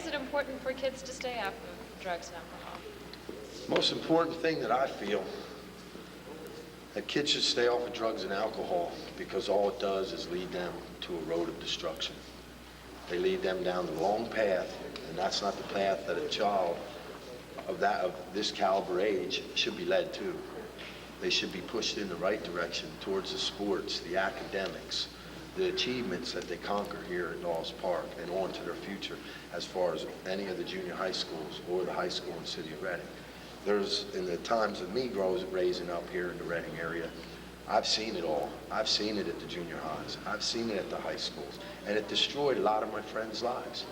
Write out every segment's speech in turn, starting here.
is it important for kids to stay off of drugs and alcohol? Most important thing that I feel, that kids should stay off of drugs and alcohol because all it does is lead them to a road of destruction. They lead them down the wrong path, and that's not the path that a child of this caliber age should be led to. They should be pushed in the right direction towards the sports, the academics, the achievements that they conquer here at Dawes Park and on to their future as far as any of the junior high schools or the high school in the city of Reading. In the times of me raising up here in the Reading area, I've seen it all. I've seen it at the junior highs. I've seen it at the high schools. And it destroyed a lot of my friends' lives.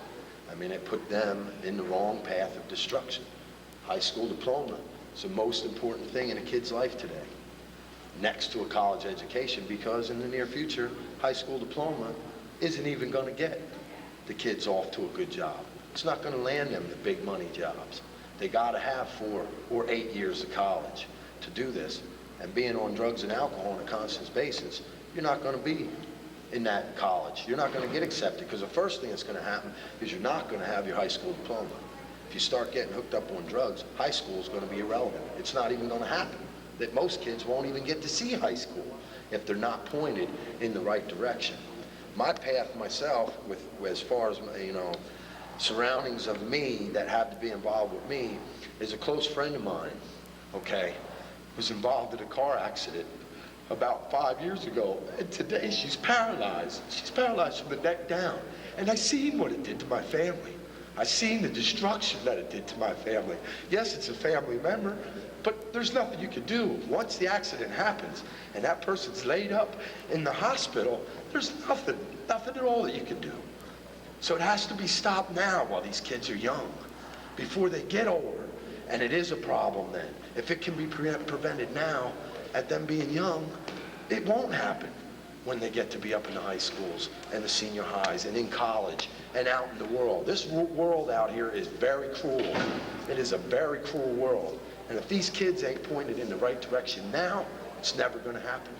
I mean, it put them in the wrong path of destruction. High school diploma is the most important thing in a kid's life today, next to a college education, because in the near future, high school diploma isn't even going to get the kids off to a good job. It's not going to land them the big money jobs. They got to have 4 or 8 years of college to do this. And being on drugs and alcohol on a constant basis, you're not going to be in that college. You're not going to get accepted, because the first thing that's going to happen is you're not going to have your high school diploma. If you start getting hooked up on drugs, high school is going to be irrelevant. It's not even going to happen. That most kids won't even get to see high school if they're not pointed in the right direction. My path myself, with as far as, surroundings of me that have to be involved with me, is a close friend of mine, okay, was involved in a car accident about 5 years ago, and today she's paralyzed. She's paralyzed from the neck down. And I seen what it did to my family. I seen the destruction that it did to my family. Yes, it's a family member, but there's nothing you can do. Once the accident happens and that person's laid up in the hospital, there's nothing at all that you can do. So it has to be stopped now while these kids are young, before they get older. And it is a problem then. If it can be prevented now, at them being young, it won't happen when they get to be up in the high schools and the senior highs and in college and out in the world. This world out here is very cruel. It is a very cruel world. And if these kids ain't pointed in the right direction now, it's never going to happen.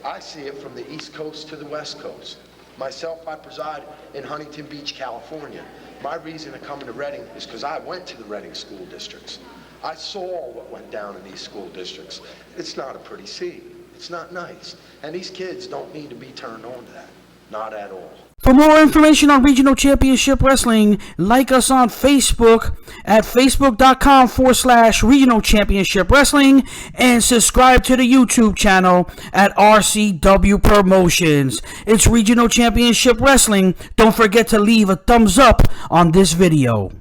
I see it from the East Coast to the West Coast. Myself, I preside in Huntington Beach, California. My reason of coming to Reading is because I went to the Reading school districts. I saw what went down in these school districts. It's not a pretty scene. It's not nice. And these kids don't need to be turned on to that. Not at all. For more information on Regional Championship Wrestling, like us on Facebook at facebook.com/Regional Championship Wrestling, and subscribe to the YouTube channel at RCW Promotions. It's Regional Championship Wrestling. Don't forget to leave a thumbs up on this video.